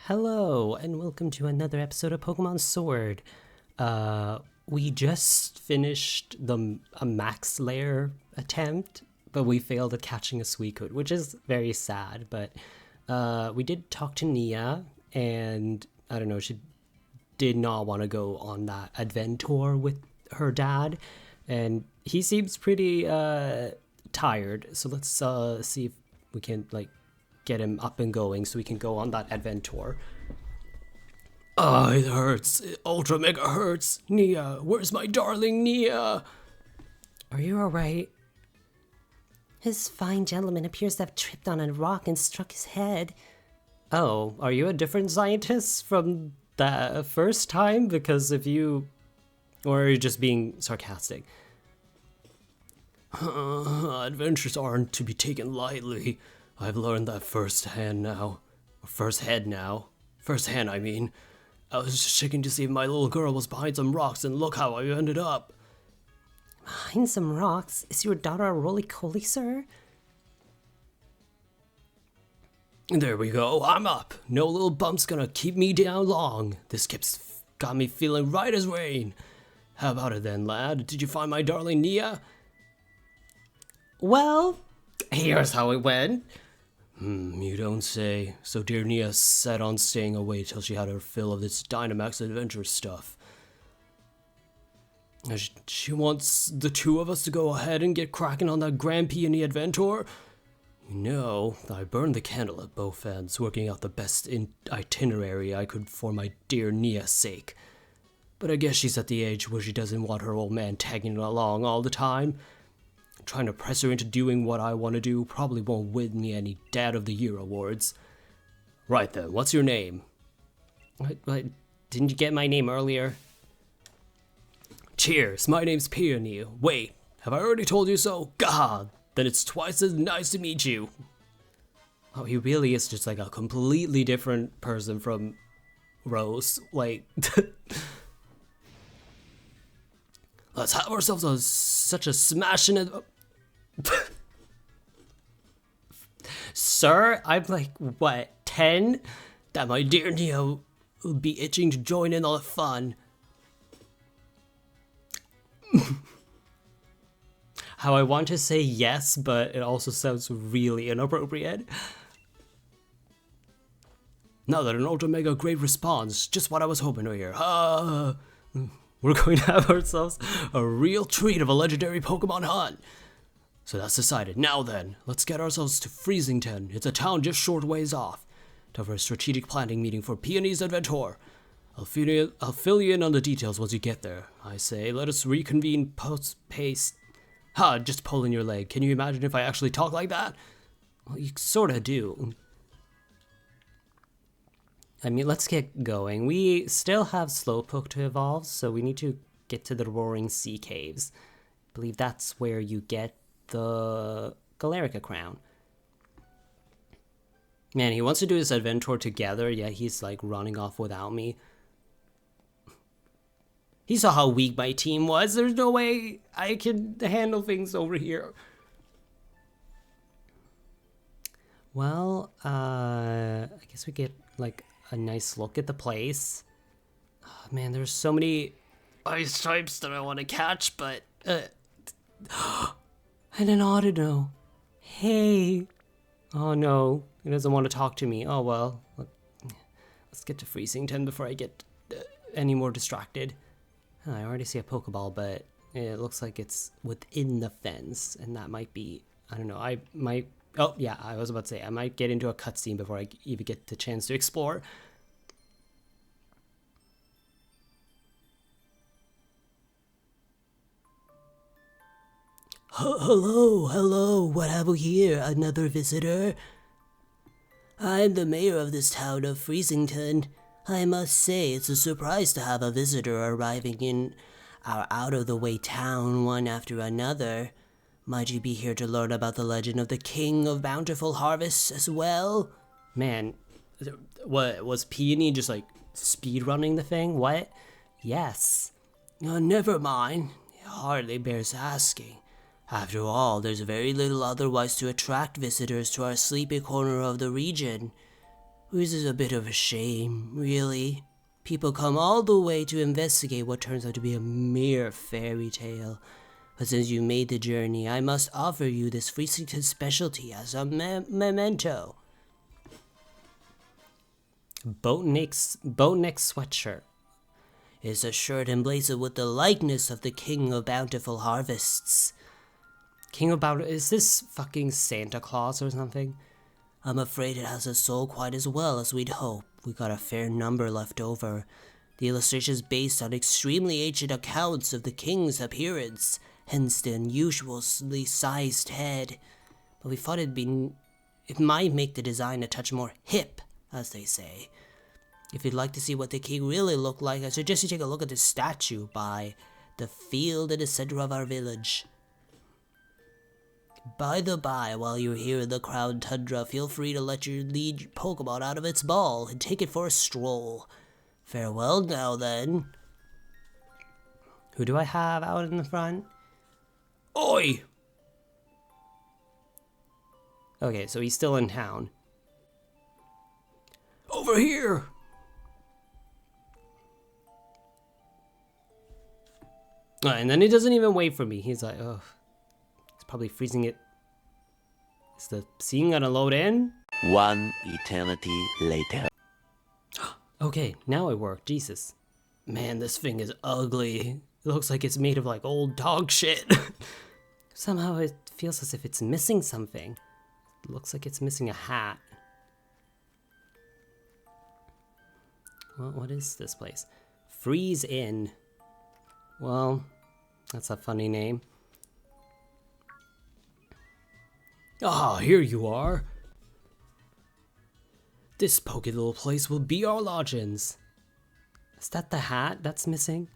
Hello, and welcome to another episode of Pokemon Sword. We just finished a max layer attempt, but we failed at catching a Suicune, which is very sad. But we did talk to Nia, and I don't know, she did not want to go on that adventure with her dad, and he seems pretty tired. So let's see if we can get him up and going so we can go on that adventure. Oh, it hurts. It ultra mega hurts. Nia, where's my darling Nia? Are you alright? His fine gentleman appears to have tripped on a rock and struck his head. Oh, are you a different scientist from the first time? Because if you... Or are you just being sarcastic? Adventures aren't to be taken lightly. I've learned that firsthand now. Firsthand, I mean. I was just checking to see if my little girl was behind some rocks, and look how I ended up. Behind some rocks? Is your daughter a roly-poly, sir? There we go, I'm up. No little bump's gonna keep me down long. This skip's got me feeling right as rain. How about it then, lad? Did you find my darling Nia? Well, here's how it went. You don't say. So dear Nia set on staying away till she had her fill of this Dynamax adventure stuff. She wants the two of us to go ahead and get cracking on that Grand Peony adventure. You know, I burned the candle at both ends, working out the best itinerary I could for my dear Nia's sake. But I guess she's at the age where she doesn't want her old man tagging along all the time. Trying to press her into doing what I want to do probably won't win me any Dad of the Year awards. Right then, what's your name? What, didn't you get my name earlier? Cheers, my name's Peony. Wait, have I already told you so? God, then it's twice as nice to meet you. Oh, he really is just like a completely different person from Rose. Like, let's have ourselves such a smashing... Sir, I'm like, what, 10? That my dear Neo will be itching to join in all the fun. How I want to say yes, but it also sounds really inappropriate. Now that an Ultra Mega great response, just what I was hoping to hear. We're going to have ourselves a real treat of a legendary Pokemon hunt. So that's decided. Now then, let's get ourselves to Freezington. It's a town just short ways off. Time for a strategic planning meeting for Peony's Adventure. I'll fill you in on the details once you get there. I say, let us reconvene post-pace. Ha, just pulling your leg. Can you imagine if I actually talk like that? Well, you sorta do. I mean, let's get going. We still have Slowpoke to evolve, so we need to get to the Roaring Sea Caves. I believe that's where you get the Galarica crown. Man, he wants to do this adventure together, yet he's like running off without me. He saw how weak my team was. There's no way I can handle things over here. Well, I guess we get like a nice look at the place. Oh, man, there's so many ice types that I want to catch, but and an Audino. Hey. Oh no, he doesn't want to talk to me. Oh well. Let's get to Freezington before I get any more distracted. I already see a Pokeball, but it looks like it's within the fence, and that might be, I don't know, I might, oh yeah, I was about to say, I might get into a cutscene before I even get the chance to explore. Hello, what have we here? Another visitor? I'm the mayor of this town of Freezington. I must say, it's a surprise to have a visitor arriving in our out-of-the-way town one after another. Might you be here to learn about the legend of the King of Bountiful Harvests as well? Man, what, was Peony just like speedrunning the thing? What? Yes. Never mind. It hardly bears asking. After all, there's very little otherwise to attract visitors to our sleepy corner of the region. This is a bit of a shame, really. People come all the way to investigate what turns out to be a mere fairy tale. But since you made the journey, I must offer you this free-seated specialty as a memento. Boatneck sweatshirt. It's a shirt emblazoned with the likeness of the King of Bountiful Harvests. Is this fucking Santa Claus or something? I'm afraid it hasn't sold quite as well as we'd hoped. We got a fair number left over. The illustration is based on extremely ancient accounts of the king's appearance, hence the unusually sized head. But we thought it might make the design a touch more hip, as they say. If you'd like to see what the king really looked like, I suggest you take a look at the statue by the field in the center of our village. By the by, while you're here in the Crown Tundra, feel free to let your lead Pokemon out of its ball and take it for a stroll. Farewell now, then. Who do I have out in the front? Oi! Okay, so he's still in town. Over here! And then he doesn't even wait for me. He's like, oh, he's probably freezing it. Is the scene gonna load in? One eternity later. Okay, now it worked. Jesus. Man, this thing is ugly. It looks like it's made of like old dog shit. Somehow it feels as if it's missing something. It looks like it's missing a hat. Well, what is this place? Freeze Inn. Well, that's a funny name. Ah, here you are. This pokey little place will be our lodgings. Is that the hat that's missing?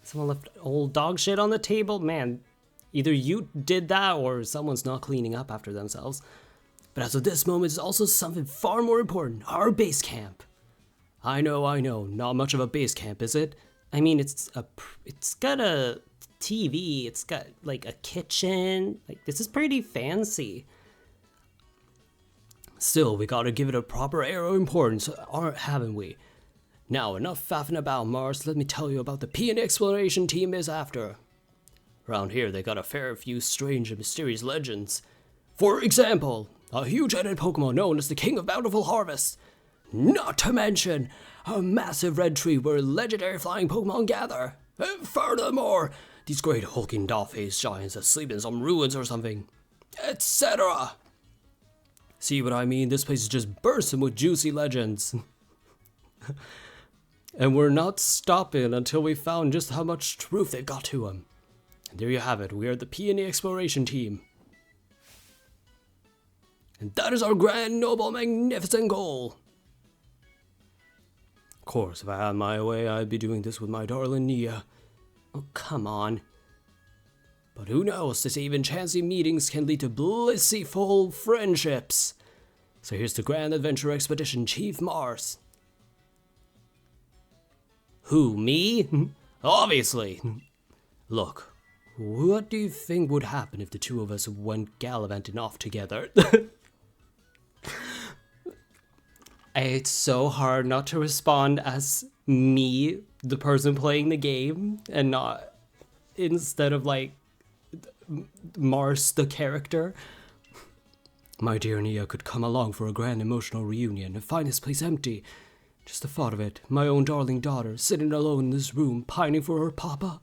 Someone left old dog shit on the table? Man, either you did that or someone's not cleaning up after themselves. But as of this moment, it's also something far more important. Our base camp. I know. Not much of a base camp, is it? I mean, it's got a TV. It's got like a kitchen. Like, this is pretty fancy. Still, we gotta give it a proper air of importance, haven't we? Now, enough faffing about, Mars. Let me tell you about the P&E exploration team is after. Around here, they got a fair few strange and mysterious legends. For example, a huge-headed Pokemon known as the King of Bountiful Harvest. Not to mention, a massive red tree where legendary flying Pokemon gather. And furthermore, these great hulking doll-faced giants that sleep in some ruins or something. Etc. See what I mean? This place is just bursting with juicy legends. And we're not stopping until we found just how much truth they've got to them. And there you have it. We are the P&E exploration team. And that is our grand, noble, magnificent goal. Of course, if I had my way, I'd be doing this with my darling Nia. Oh, come on. But who knows, this even chancy meetings can lead to blissful friendships. So here's the Grand Adventure Expedition Chief Mars. Who, me? Obviously. Look, what do you think would happen if the two of us went gallivanting off together? It's so hard not to respond as me, the person playing the game, and not instead of like Mars, the character. My dear Nia could come along for a grand emotional reunion and find this place empty. Just the thought of it, my own darling daughter sitting alone in this room, pining for her papa.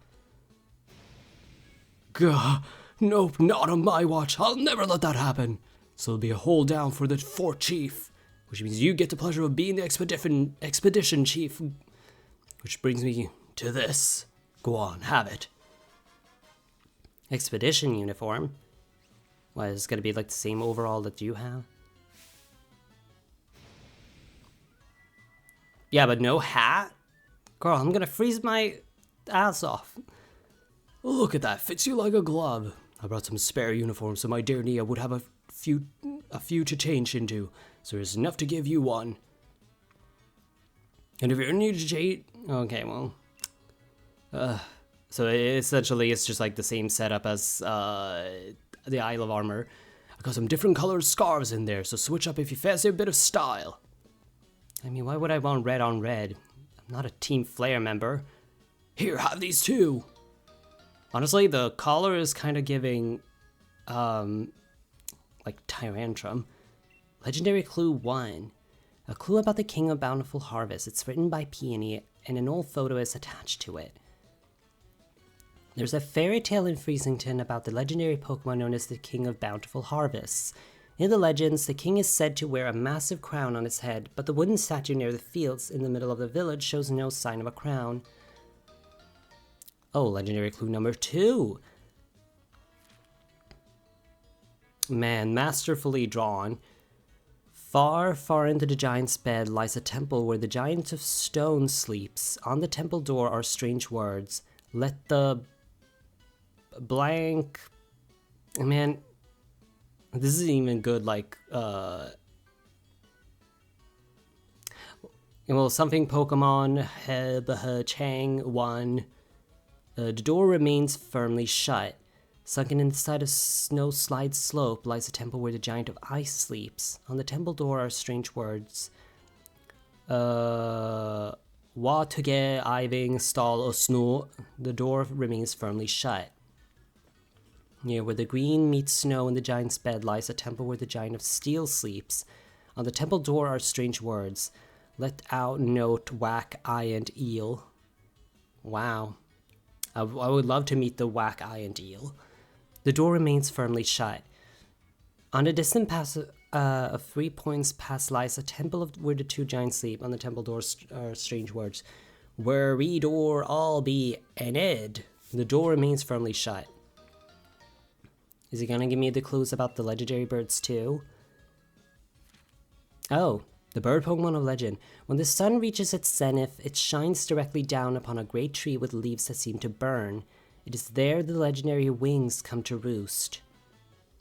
Gah, nope, not on my watch. I'll never let that happen. So it'll be a hold down for the Fort Chief, which means you get the pleasure of being the expedition chief. Which brings me to this. Go on, have it. Expedition uniform? What, is it gonna be like the same overall that you have? Yeah, but no hat? Girl, I'm gonna freeze my ass off. Look at that, fits you like a glove. I brought some spare uniforms so my dear Nia would have a few to change into, so there's enough to give you one. And if you're new to change, okay, well, so essentially it's just like the same setup as the Isle of Armor. got some different colored scarves in there, so switch up if you fancy a bit of style. I mean, why would I want red on red? I'm not a Team Flare member. Here, have these too. Honestly, the collar is kind of giving, like Tyrantrum. Legendary Clue 1. A clue about the King of Bountiful Harvest. It's written by Peony, and an old photo is attached to it. There's a fairy tale in Freezington about the legendary Pokemon known as the King of Bountiful Harvests. In the legends, the king is said to wear a massive crown on his head, but the wooden statue near the fields in the middle of the village shows no sign of a crown. Oh, legendary clue number 2. Man, masterfully drawn. Far, far into the giant's bed lies a temple where the giant of stone sleeps. On the temple door are strange words. Let the blank... Man, this isn't even good, like, well, something Pokemon, Chang 1. The door remains firmly shut. Sunken in the side of snow slide slope lies a temple where the giant of ice sleeps. On the temple door are strange words. Wa tuge iving stall o snow. The door remains firmly shut. Near where the green meets snow in the giant's bed lies a temple where the giant of steel sleeps. On the temple door are strange words. Let out note whack isnt eel. Wow. I would love to meet the whack isnt eel. The door remains firmly shut. On a distant pass of 3 points past lies a temple where the two giants sleep. On the temple doors are strange words. Where we door all be an ed. The door remains firmly shut. Is he gonna give me the clues about the legendary birds too? Oh, the bird Pokemon of legend. When the sun reaches its zenith, it shines directly down upon a great tree with leaves that seem to burn. It is there the legendary wings come to roost.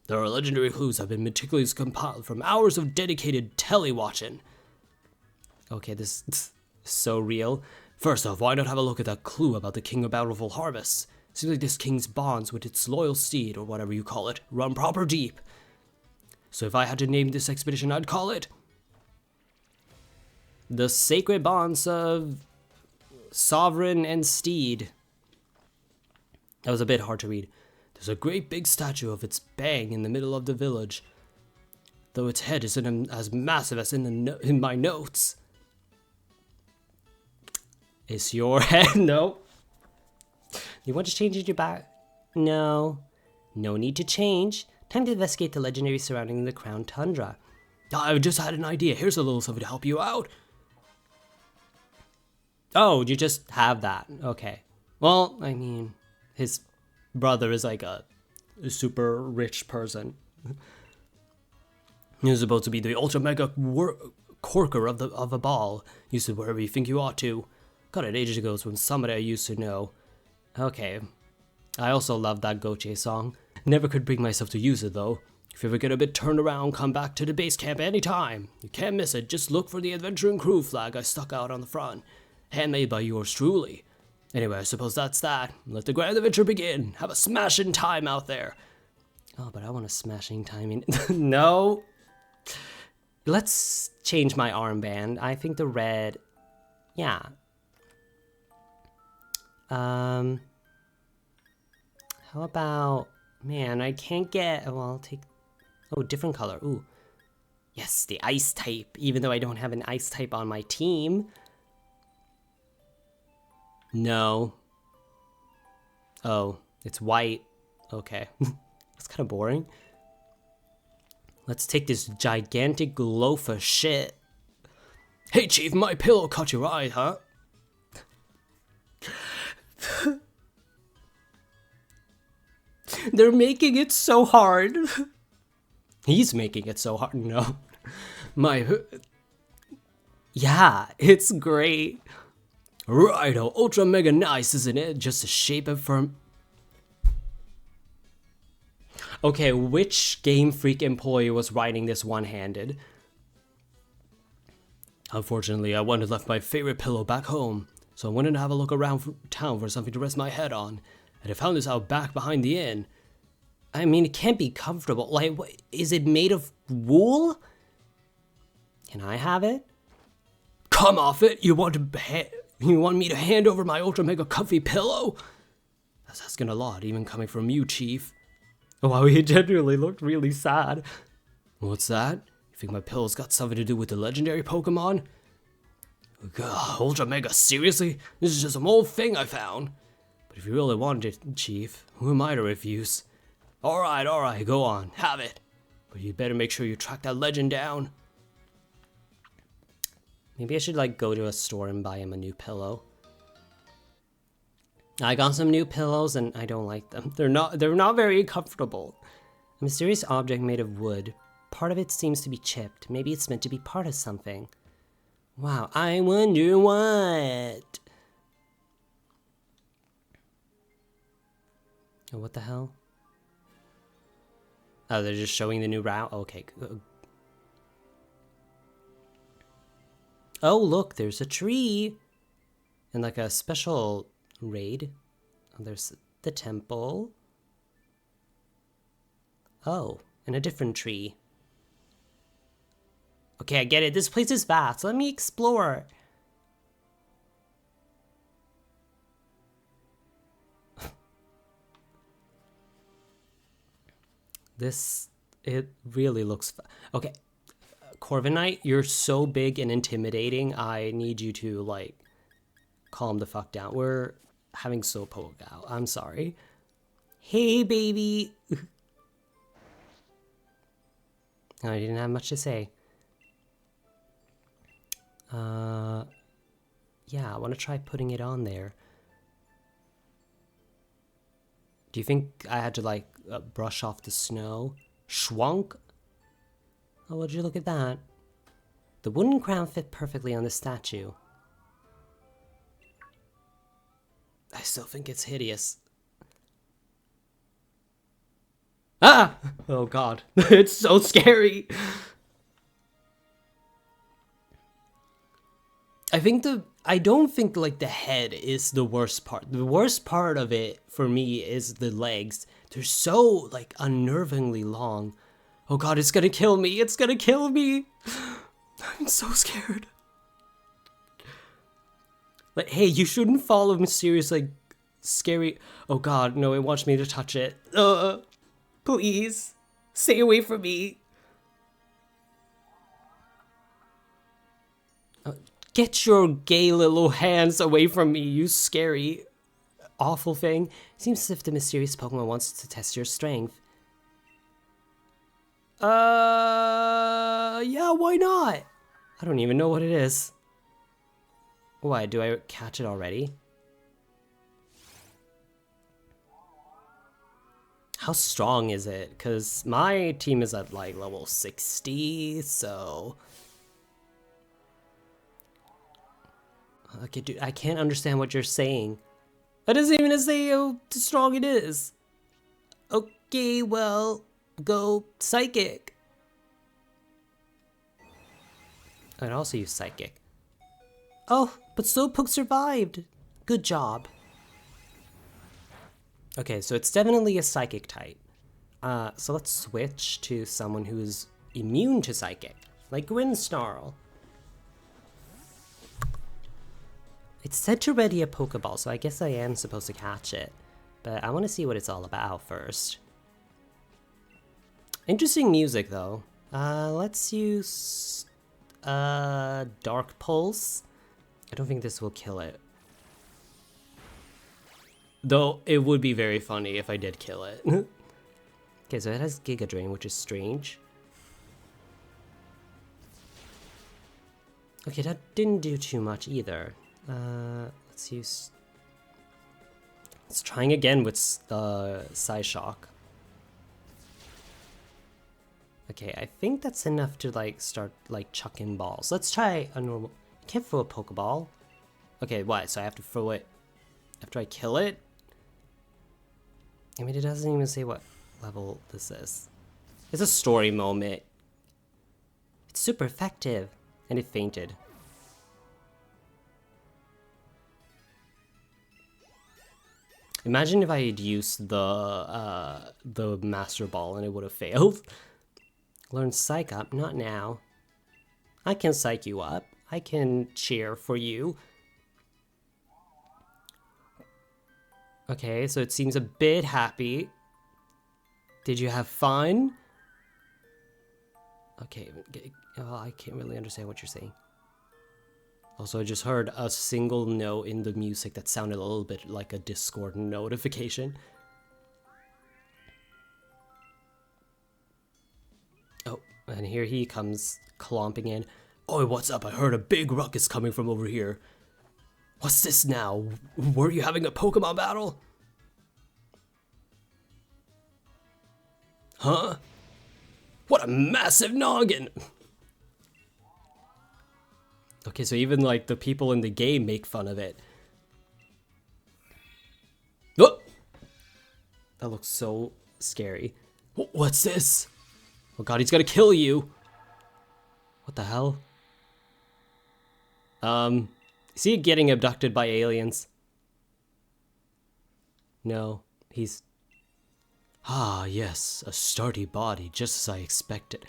There are legendary clues that have been meticulously compiled from hours of dedicated tele-watching. Okay, this is so real. First off, why not have a look at that clue about the King of Bountiful Harvests? Seems like this king's bonds with its loyal steed, or whatever you call it, run proper deep. So if I had to name this expedition, I'd call it The Sacred Bonds of Sovereign and Steed. That was a bit hard to read. There's a great big statue of its bang in the middle of the village, though its head isn't as massive as in my notes. Is your head? No. You want to change it your back? No. No need to change. Time to investigate the legendary surrounding the Crown Tundra. I've just had an idea. Here's a little something to help you out. Oh, you just have that. Okay. Well, I mean, his brother is like a super rich person. He's supposed to be the ultra mega corker of a ball. Use it wherever you think you ought to. Got it ages ago from somebody I used to know. Okay. I also love that Goche song. Never could bring myself to use it though. If you ever get a bit turned around, come back to the base camp anytime. You can't miss it. Just look for the Adventure and Crew flag I stuck out on the front. Handmade by yours truly. Anyway, I suppose that's that. Let the grand adventure begin. Have a smashing time out there. Oh, but I want a smashing time in... No. Let's change my armband. I think the red... Yeah. How about... Man, I can't get... Well, I'll take... Oh, different color. Ooh. Yes, the ice type. Even though I don't have an ice type on my team. No. Oh, it's white. Okay. That's kind of boring. Let's take this gigantic loaf of shit. Hey, Chief, my pillow caught your eye, huh? They're making it so hard. He's making it so hard. No. Yeah, it's great. Righto, ultra mega nice, isn't it? Just a shape of firm. Okay, which Game Freak employee was writing this one-handed? Unfortunately, I went and left my favorite pillow back home, so I wanted to have a look around town for something to rest my head on, and I found this out back behind the inn. I mean, it can't be comfortable. Like, what, is it made of wool? Can I have it? Come off it! You want me to hand over my ultra mega comfy pillow? That's asking a lot, even coming from you, Chief. Wow, he genuinely looked really sad. What's that? You think my pillow's got something to do with the legendary Pokemon? God, ultra mega, seriously? This is just some old thing I found. But if you really wanted it, Chief, who am I to refuse? Alright, go on, have it. But you better make sure you track that legend down. Maybe I should like go to a store and buy him a new pillow. I got some new pillows and I don't like them. They're not very comfortable. A mysterious object made of wood. Part of it seems to be chipped. Maybe it's meant to be part of something. Wow, I wonder what? Oh, what the hell? Oh, they're just showing the new route? Okay. Oh, look, there's a tree. And like a special raid. Oh, there's the temple. Oh, and a different tree. Okay, I get it. This place is vast. Let me explore. It really looks... Okay, Corviknight, you're so big and intimidating. I need you to, like, calm the fuck down. We're having Slowpoke out. I'm sorry. Hey, baby. I didn't have much to say. Yeah, I want to try putting it on there. Do you think I had to, like, brush off the snow? Schwunk? Oh, would you look at that? The wooden crown fit perfectly on the statue. I still think it's hideous. Ah! Oh god, it's so scary! I don't think like the head is the worst part. The worst part of it for me is the legs. They're so like unnervingly long. Oh god, it's gonna kill me. It's gonna kill me. I'm so scared. Like, hey, you shouldn't follow mysterious like scary. Oh god, no, it wants me to touch it. Please stay away from me. Get your gay little hands away from me, you scary, awful thing. Seems as if the mysterious Pokemon wants to test your strength. Yeah, why not? I don't even know what it is. Why, do I catch it already? How strong is it? Because my team is at like level 60, so... Okay, dude, I can't understand what you're saying. That doesn't even say how strong it is. Okay, well, go Psychic. I can also use Psychic. Oh, but Slowpoke survived. Good job. Okay, so it's definitely a Psychic type. So let's switch to someone who's immune to Psychic, like Grinsnarl. It said to ready a Pokeball, so I guess I am supposed to catch it. But I want to see what it's all about first. Interesting music, though. Let's use... Dark Pulse. I don't think this will kill it. Though, it would be very funny if I did kill it. Okay, so it has Giga Drain, which is strange. Okay, that didn't do too much either. Let's trying again with the Psyshock. Okay, I think that's enough to like start like chucking balls. Let's try a normal. I can't throw a Pokeball. Okay, what? So I have to throw it after I kill it? I mean, it doesn't even say what level this is. It's a story moment. It's super effective, and it fainted. Imagine if I had used the Master Ball and it would have failed. Learn Psych Up, not now. I can psych you up. I can cheer for you. Okay, so it seems a bit happy. Did you have fun? Okay, well, I can't really understand what you're saying. Also, I just heard a single note in the music that sounded a little bit like a Discord notification. Oh, and here he comes clomping in. Oi, what's up? I heard a big ruckus coming from over here. What's this now? Were you having a Pokemon battle? Huh? What a massive noggin! Okay, so even like the people in the game make fun of it. Oh! That looks so scary. What's this? Oh god, he's gonna kill you! What the hell? Is he getting abducted by aliens? No, he's... Ah, yes, a sturdy body, just as I expected.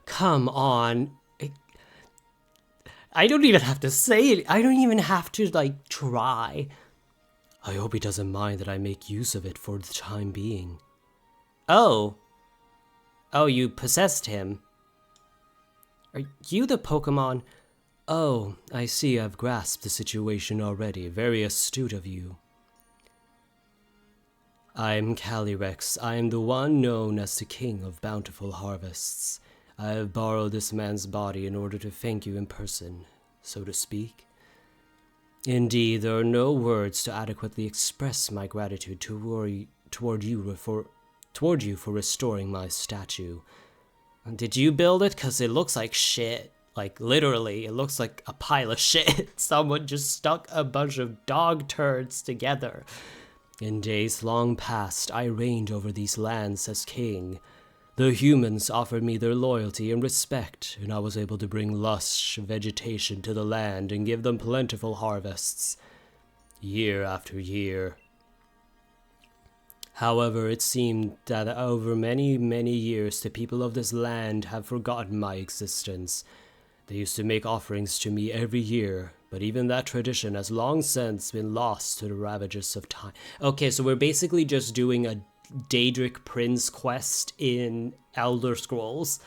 Come on. I don't even have to say it. I don't even have to, like, try. I hope he doesn't mind that I make use of it for the time being. Oh. Oh, you possessed him. Are you the Pokemon? Oh, I see I've grasped the situation already. Very astute of you. I'm Calyrex. I am the one known as the King of Bountiful Harvests. I have borrowed this man's body in order to thank you in person, so to speak. Indeed, there are no words to adequately express my gratitude toward you for restoring my statue. Did you build it? 'Cause it looks like shit. Like, literally, it looks like a pile of shit. Someone just stuck a bunch of dog turds together. In days long past, I reigned over these lands as king. The humans offered me their loyalty and respect, and I was able to bring lush vegetation to the land and give them plentiful harvests, year after year. However, it seemed that over many, many years, the people of this land have forgotten my existence. They used to make offerings to me every year, but even that tradition has long since been lost to the ravages of time. Okay, so we're basically just doing a Daedric Prince quest in Elder Scrolls.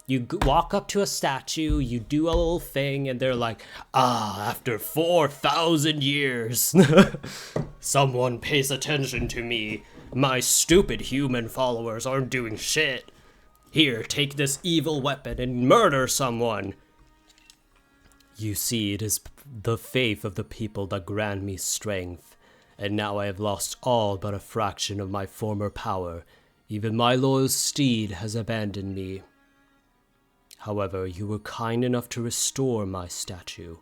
You walk up to a statue, you do a little thing, and they're like, ah, after 4,000 years, someone pays attention to me. My stupid human followers aren't doing shit. Here, take this evil weapon and murder someone. You see, it is the faith of the people that grant me strength, and now I have lost all but a fraction of my former power. Even my loyal steed has abandoned me. However, you were kind enough to restore my statue.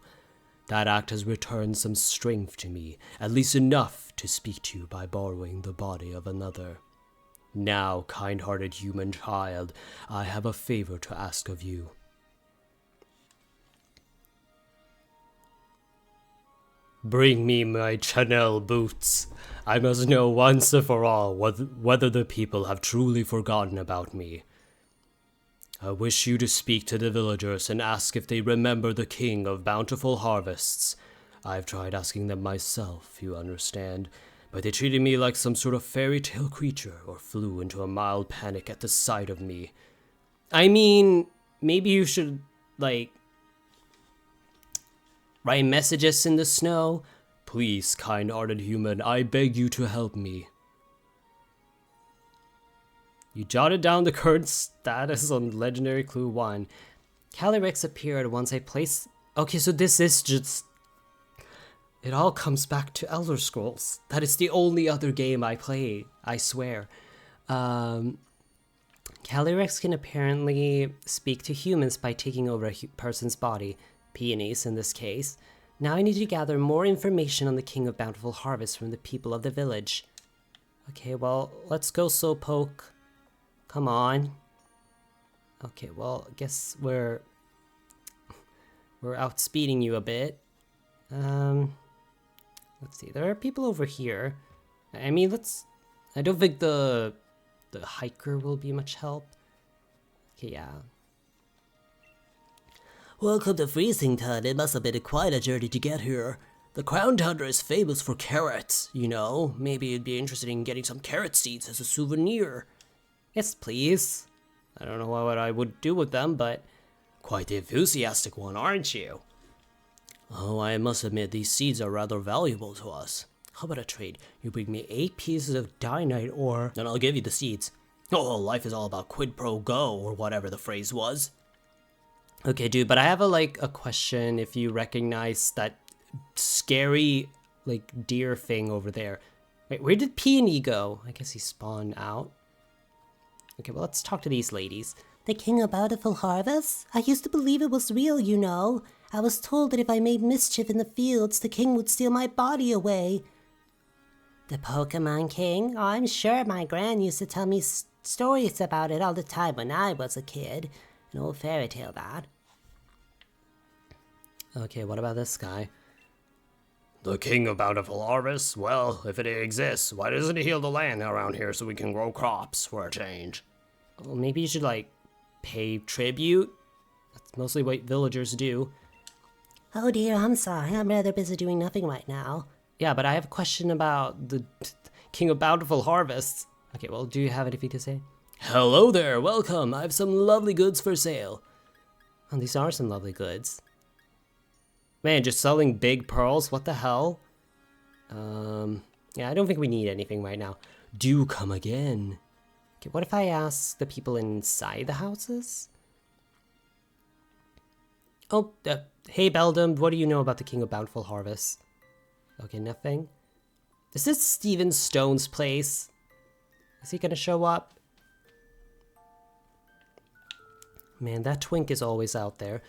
That act has returned some strength to me, at least enough to speak to you by borrowing the body of another. Now, kind-hearted human child, I have a favor to ask of you. Bring me my Chanel boots. I must know once and for all whether the people have truly forgotten about me. I wish you to speak to the villagers and ask if they remember the King of Bountiful Harvests. I've tried asking them myself, you understand, but they treated me like some sort of fairy tale creature or flew into a mild panic at the sight of me. I mean, maybe you should, like, write messages in the snow. Please, kind-hearted human, I beg you to help me. You jotted down the current status on Legendary Clue 1. Calyrex appeared once I placed... Okay, so this is just... It all comes back to Elder Scrolls. That is the only other game I play, I swear. Calyrex can apparently speak to humans by taking over a person's body. Peonies in this case. Now I need to gather more information on the King of Bountiful Harvest from the people of the village. Okay, well, let's go Slowpoke. Come on. Okay, well, I guess we're outspeeding you a bit. Let's see, there are people over here. I mean, I don't think the hiker will be much help. Okay, yeah. Welcome to Freezington. It must have been quite a journey to get here. The Crown Tundra is famous for carrots, you know. Maybe you'd be interested in getting some carrot seeds as a souvenir. Yes, please. I don't know what I would do with them, but quite the enthusiastic one, aren't you? Oh, I must admit these seeds are rather valuable to us. How about a trade? You bring me 8 pieces of dynite ore, and I'll give you the seeds. Oh, life is all about quid pro quo, or whatever the phrase was. Okay, dude, but I have a question if you recognize that scary, deer thing over there. Wait, where did Peony go? I guess he spawned out. Okay, well, let's talk to these ladies. The King of Bountiful Harvest? I used to believe it was real, you know. I was told that if I made mischief in the fields, the king would steal my body away. The Pokemon King? Oh, I'm sure my gran used to tell me stories about it all the time when I was a kid. An old fairy tale, that. Okay, what about this guy? The King of Bountiful Harvest? Well, if it exists, why doesn't he heal the land around here so we can grow crops for a change? Well, maybe you should, pay tribute? That's mostly what villagers do. Oh dear, I'm sorry. I'm rather busy doing nothing right now. Yeah, but I have a question about the King of Bountiful Harvests. Okay, well, do you have anything to say? Hello there, welcome. I have some lovely goods for sale. Oh, these are some lovely goods. Man, just selling big pearls? What the hell? Yeah, I don't think we need anything right now. Do come again. Okay, what if I ask the people inside the houses? Oh, hey Beldum, what do you know about the King of Bountiful Harvest? Okay, nothing. Is this Steven Stone's place? Is he gonna show up? Man, that twink is always out there.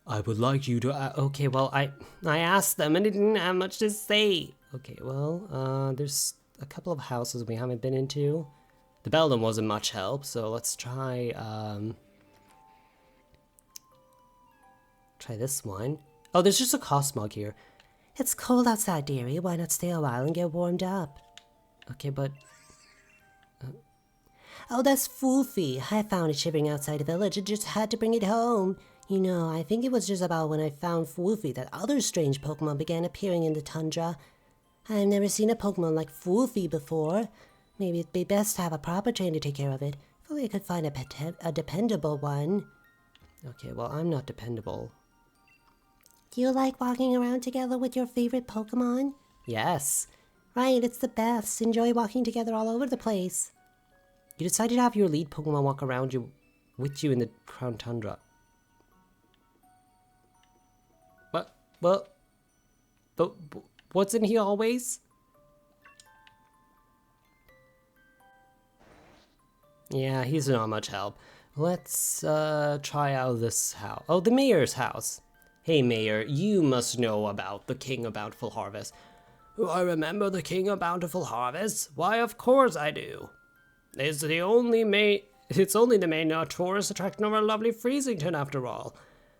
I would like you to... okay, well, I asked them and they didn't have much to say. Okay, well, there's a couple of houses we haven't been into. The Beldum wasn't much help, so let's try, try this one. Oh, there's just a Cosmog here. It's cold outside, dearie. Why not stay a while and get warmed up? Okay, but... oh, that's Foofy. I found it shivering outside the village and just had to bring it home. You know, I think it was just about when I found Foofy that other strange Pokemon began appearing in the tundra. I've never seen a Pokemon like Foofy before. Maybe it'd be best to have a proper trainer to take care of it. If only I could find a dependable one. Okay, well, I'm not dependable. Do you like walking around together with your favorite Pokemon? Yes. Right, it's the best. Enjoy walking together all over the place. You decided to have your lead Pokemon walk around with you in the Crown Tundra. What? Well, but wasn't he always? Yeah, he's not much help. Let's try out this house. Oh, the mayor's house. Hey, Mayor, you must know about the King of Bountiful Harvest. Oh, I remember the King of Bountiful Harvest. Why, of course I do. It's only the main tourist attraction of our lovely Freezington, after all.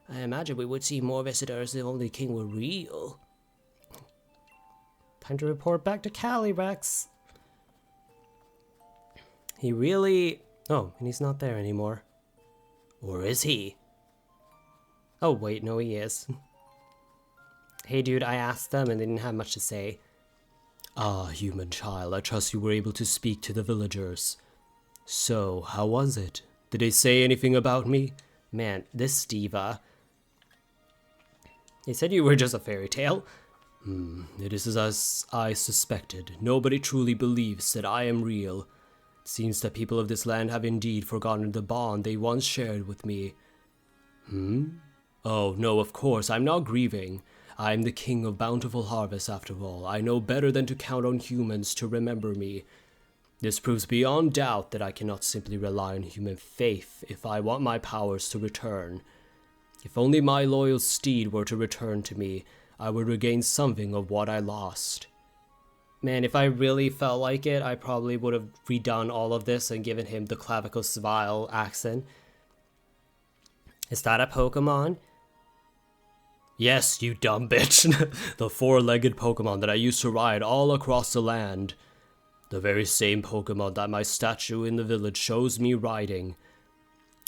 I imagine we would see more visitors if only King were real. Time to report back to Cali, Rex. He really... oh, and he's not there anymore. Or is he? Oh, wait, no, he is. Hey, dude, I asked them and they didn't have much to say. Ah, human child, I trust you were able to speak to the villagers. So, how was it? Did they say anything about me? Man, this diva. They said you were just a fairy tale. It is as I suspected. Nobody truly believes that I am real. It seems that people of this land have indeed forgotten the bond they once shared with me. Oh, no, of course, I'm not grieving. I'm the King of Bountiful Harvest, after all. I know better than to count on humans to remember me. This proves beyond doubt that I cannot simply rely on human faith if I want my powers to return. If only my loyal steed were to return to me, I would regain something of what I lost. Man, if I really felt like it, I probably would have redone all of this and given him the Clavicosvile accent. Is that a Pokemon? Yes, you dumb bitch. The four-legged Pokemon that I used to ride all across the land. The very same Pokemon that my statue in the village shows me riding.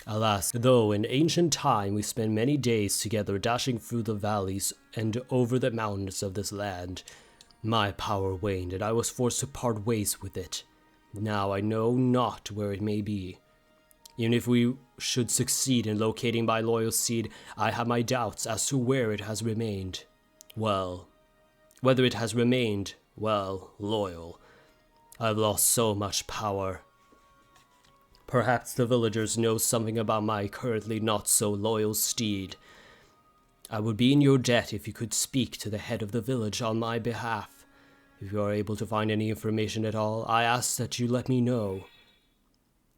Alas, though in ancient time we spent many days together dashing through the valleys and over the mountains of this land, my power waned and I was forced to part ways with it. Now I know not where it may be. Even if we should succeed in locating my loyal seed, I have my doubts as to where it has remained. Well, whether it has remained, well, loyal. I've lost so much power. Perhaps the villagers know something about my currently not so loyal steed. I would be in your debt if you could speak to the head of the village on my behalf. If you are able to find any information at all, I ask that you let me know.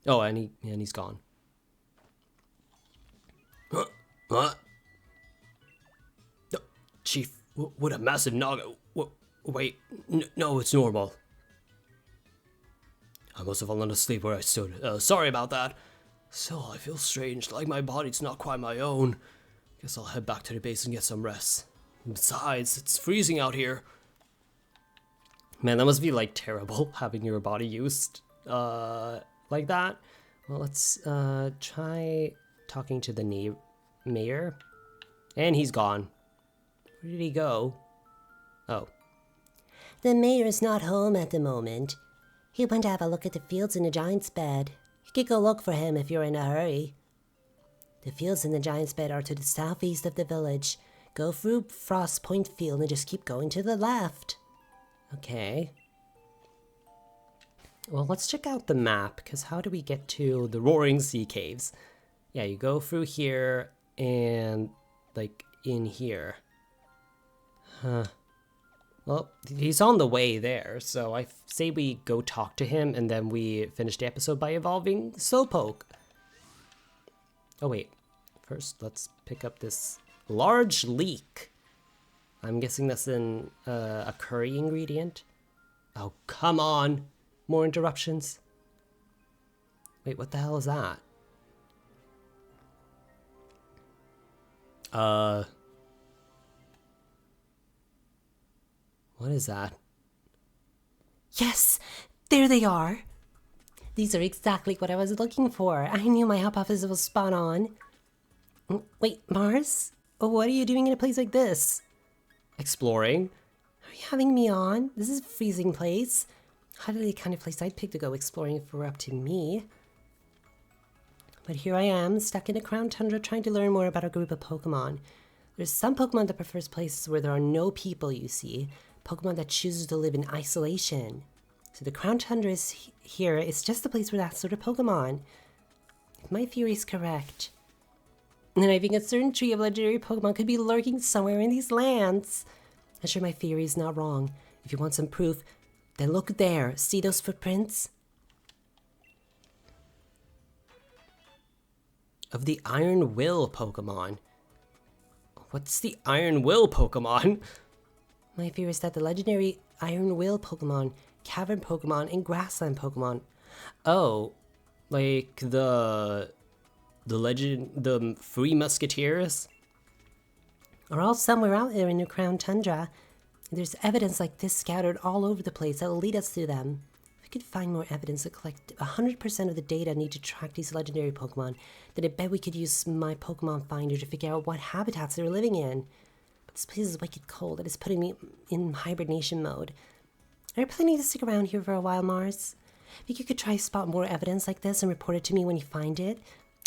Oh, and he's gone. What? Chief, what a massive naga. Wait, no, it's normal. I must have fallen asleep where I stood. Sorry about that. Still, I feel strange, like my body's not quite my own. Guess I'll head back to the base and get some rest. Besides, it's freezing out here. Man, that must be, like, terrible, having your body used, like that. Well, let's, try talking to the mayor. And he's gone. Where did he go? Oh. The mayor is not home at the moment. He went to have a look at the fields in the giant's bed. You could go look for him if you're in a hurry. The fields in the giant's bed are to the southeast of the village. Go through Frost Point Field and just keep going to the left. Okay. Well, let's check out the map, because how do we get to the Roaring Sea Caves? Yeah, you go through here and, like, in here. Huh. Well, he's on the way there, so I say we go talk to him, and then we finish the episode by evolving Slowpoke. Oh, wait. First, let's pick up this large leek. I'm guessing that's a curry ingredient. Oh, come on. More interruptions. Wait, what the hell is that? What is that? Yes, there they are. These are exactly what I was looking for. I knew my hypothesis was spot on. Wait, Mars? What are you doing in a place like this? Exploring. Are you having me on? This is a freezing place. Hardly the kind of place I'd pick to go exploring if it were up to me. But here I am, stuck in a crown tundra trying to learn more about a group of Pokemon. There's some Pokemon that prefers places where there are no people, you see. Pokemon that chooses to live in isolation. So the crown tundra is here. It's just the place for that sort of Pokemon. If my theory is correct, then I think a certain tree of legendary Pokemon could be lurking somewhere in these lands. I'm sure my theory is not wrong. If you want some proof, then look there. See those footprints? Of the Iron Will Pokemon. What's the Iron Will Pokemon? My fear is that the legendary Iron Will Pokemon, Cavern Pokemon, and Grassland Pokemon. Oh, like the Three Musketeers? Are all somewhere out there in the Crown Tundra. There's evidence like this scattered all over the place that will lead us to them. If we could find more evidence to collect 100% of the data needed to track these legendary Pokemon, then I bet we could use my Pokemon Finder to figure out what habitats they're living in. But this place is wicked cold. It is putting me in hibernation mode. Are you planning to stick around here for a while, Mars? If you could try to spot more evidence like this and report it to me when you find it.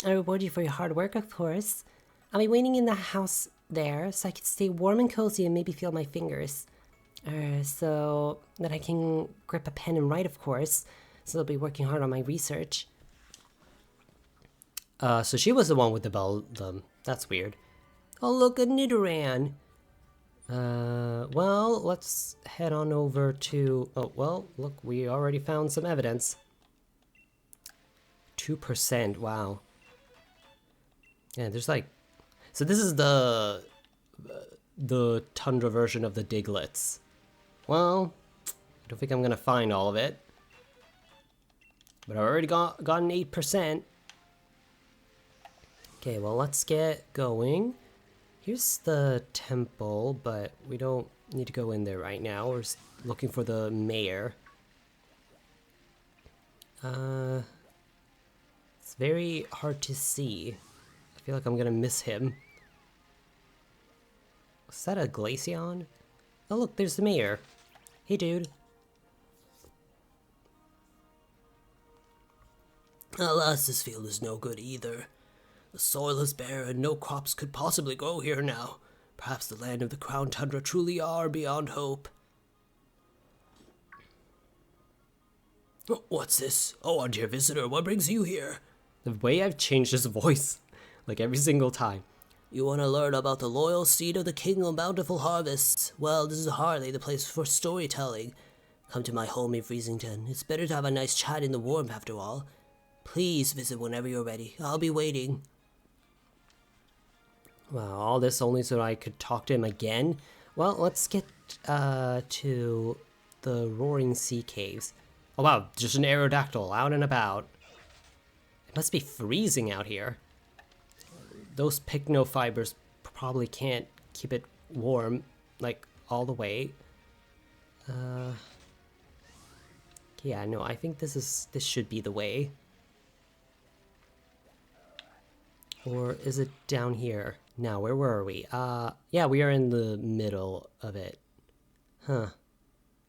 I reward you for your hard work, of course. I'll be waiting in the house there so I can stay warm and cozy and maybe feel my fingers. So that I can grip a pen and write, of course. So I'll be working hard on my research. So she was the one with the bell. That's weird. Oh, look, a Nidoran. Well, let's head on over to... Oh, well, look, we already found some evidence. 2%, wow. Yeah, there's like... So this is the Tundra version of the Diglets. Well, I don't think I'm gonna find all of it. But I already gotten 8%. Okay, well, let's get going. Here's the temple, but we don't need to go in there right now. We're looking for the mayor. It's very hard to see. I feel like I'm gonna miss him. Was that a Glaceon? Oh look, there's the mayor. Hey dude. Alas, this field is no good either. The soil is bare and no crops could possibly grow here now. Perhaps the land of the Crown Tundra truly are beyond hope. Oh, what's this? Oh, our dear visitor, what brings you here? The way I've changed his voice, like every single time. You want to learn about the loyal seed of the King of Bountiful Harvests? Well, this is hardly the place for storytelling. Come to my home in Freezington. It's better to have a nice chat in the warmth after all. Please visit whenever you're ready. I'll be waiting. Wow, all this only so I could talk to him again? Well, let's get to the Roaring Sea Caves. Oh wow, just an Aerodactyl out and about. It must be freezing out here. Those pycnofibers probably can't keep it warm, like, all the way. Yeah, no, I think this should be the way. Or is it down here? Now, where were we? Yeah, we are in the middle of it. Huh.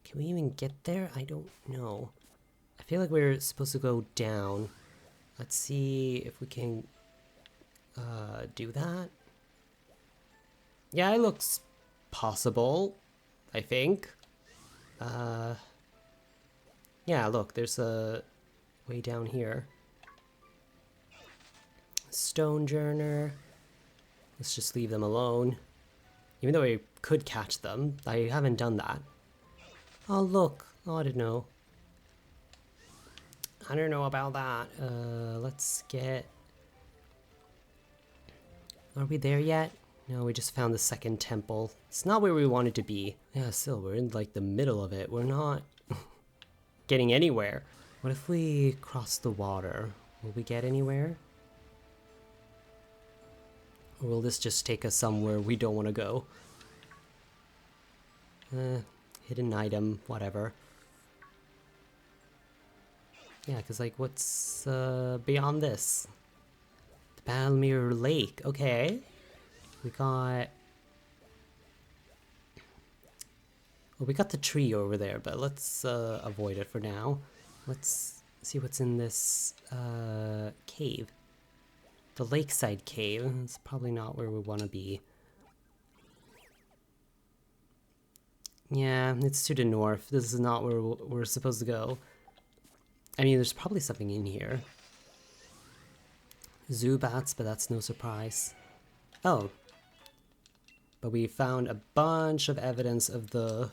Can we even get there? I don't know. I feel like we're supposed to go down. Let's see if we can do that. Yeah, it looks possible, I think. Yeah, look, there's a way down here. Stonejourner. Let's just leave them alone. Even though I could catch them, I haven't done that. Oh, look. Oh, I didn't know. I don't know about that. Let's get... Are we there yet? No, we just found the second temple. It's not where we wanted to be. Yeah, still, we're in, like, the middle of it. We're not getting anywhere. What if we cross the water? Will we get anywhere? Or will this just take us somewhere we don't want to go? Hidden item, whatever. Yeah, because, like, what's beyond this? The Balmir Lake. Okay. We got... Well, we got the tree over there, but let's avoid it for now. Let's see what's in this cave. The lakeside cave. It's probably not where we want to be. Yeah, it's to the north. This is not where we're supposed to go. I mean, there's probably something in here. Zubats, but that's no surprise. Oh. But we found a bunch of evidence of the...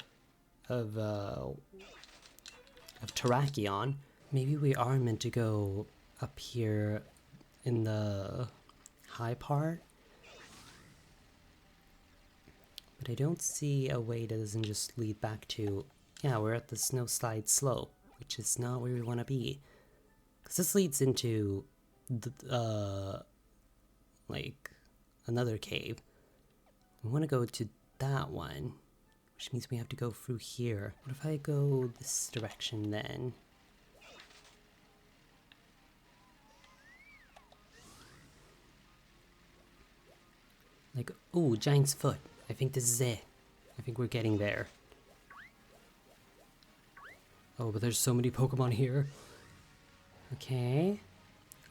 of Terrakion. Maybe we are meant to go up here in the high part. But I don't see a way that doesn't just lead back to... Yeah, we're at the snowslide slope, which is not where we want to be. Because this leads into, like, another cave. We want to go to that one, which means we have to go through here. What if I go this direction then? Like, ooh, Giant's Foot. I think this is it. I think we're getting there. Oh, but there's so many Pokemon here. Okay.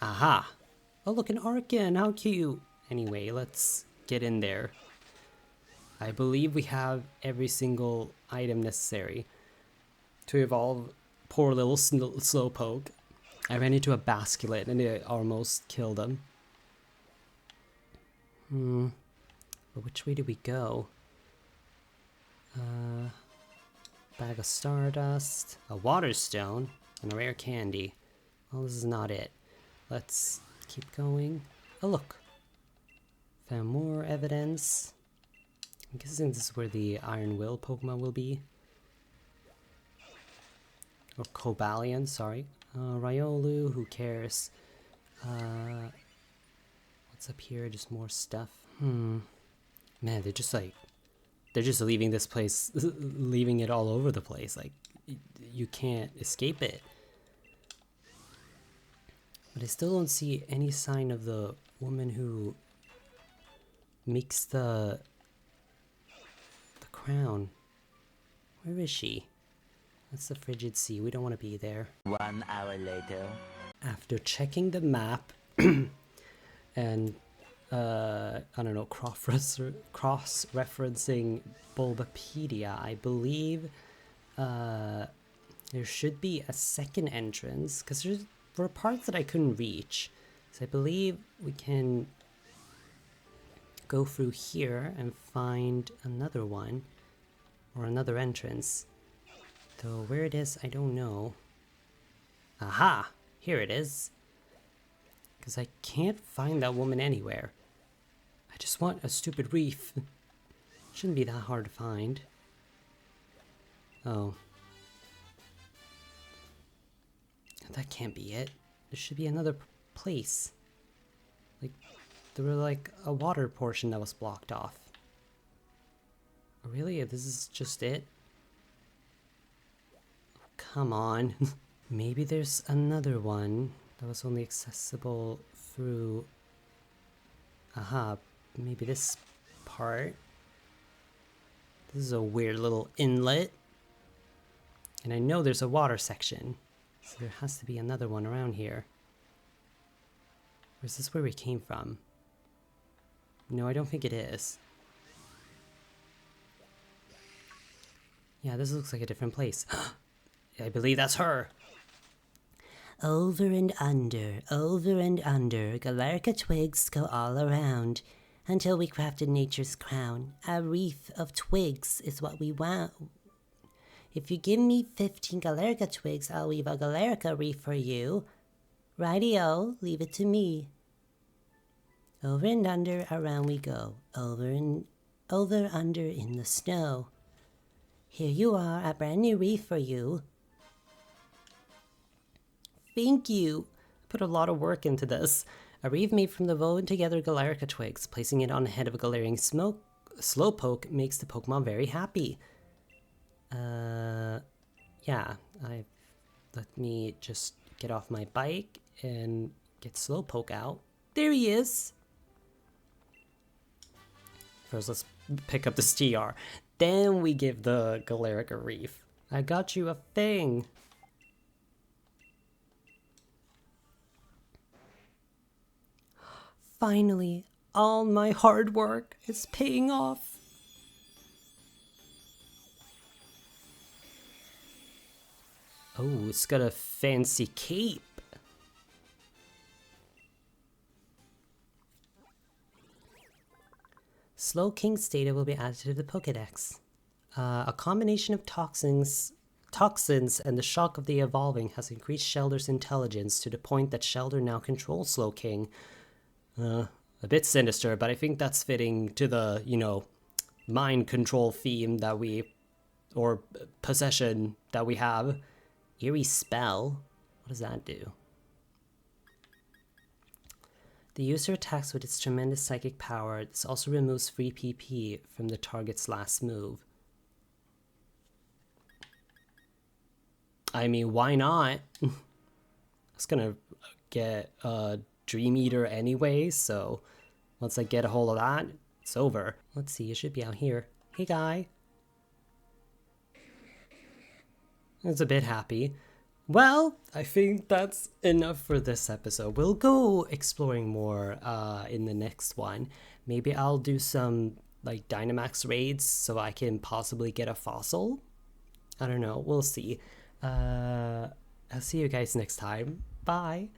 Aha! Oh, look, an Arcan! How cute! Anyway, let's get in there. I believe we have every single item necessary to evolve poor little Slowpoke. I ran into a Basculate and it almost killed him. But which way do we go? Bag of Stardust, a Water Stone, and a rare candy. Well, this is not it. Let's keep going. Oh, look. Found more evidence. I'm guessing this is where the Iron Will Pokemon will be. Or Cobalion, sorry. Riolu, who cares? What's up here? Just more stuff. Man, they're just leaving this place, leaving it all over the place. Like, you can't escape it. But I still don't see any sign of the woman who makes the crown. Where is she? That's the frigid sea. We don't want to be there. 1 hour later. After checking the map and I don't know, cross-referencing Bulbapedia, I believe there should be a second entrance, because there were parts that I couldn't reach. So I believe we can go through here and find another one, or another entrance. Though where it is, I don't know. Aha! Here it is. Because I can't find that woman anywhere. I just want a stupid reef. Shouldn't be that hard to find. Oh. That can't be it. There should be another place. Like, there was like a water portion that was blocked off. Really? This is just it? Oh, come on. Maybe there's another one that was only accessible through... Aha, maybe this part. This is a weird little inlet. And I know there's a water section. So there has to be another one around here. Or is this where we came from? No, I don't think it is. Yeah, this looks like a different place. I believe that's her. Over and under, Galarica twigs go all around, until we crafted nature's crown. A wreath of twigs is what we want. If you give me 15 Galarica twigs, I'll weave a Galarica wreath for you. Righty-o, leave it to me. Over and under, around we go. Over, under in the snow. Here you are, a brand new wreath for you. Thank you. I put a lot of work into this. A wreath made from the woven together Galarica twigs. Placing it on the head of a Galarian Slowpoke makes the Pokemon very happy. Yeah. Let me just get off my bike and get Slowpoke out. There he is. First, let's pick up this TR. Then we give the Galarica wreath. I got you a thing. Finally, all my hard work is paying off. Oh, it's got a fancy cape. Slowking's data will be added to the Pokédex. A combination of toxins and the shock of the evolving has increased Shelder's intelligence to the point that Shelder now controls Slowking. A bit sinister, but I think that's fitting to the, mind control theme that or possession that we have. Eerie spell? What does that do? The user attacks with its tremendous psychic power. This also removes free PP from the target's last move. I mean, why not? I was gonna get Dream Eater anyway, so once I get a hold of that, it's over. Let's see, it should be out here. Hey, guy. It's a bit happy. Well, I think that's enough for this episode. We'll go exploring more in the next one. Maybe I'll do some like Dynamax raids so I can possibly get a fossil. I don't know. We'll see. I'll see you guys next time. Bye.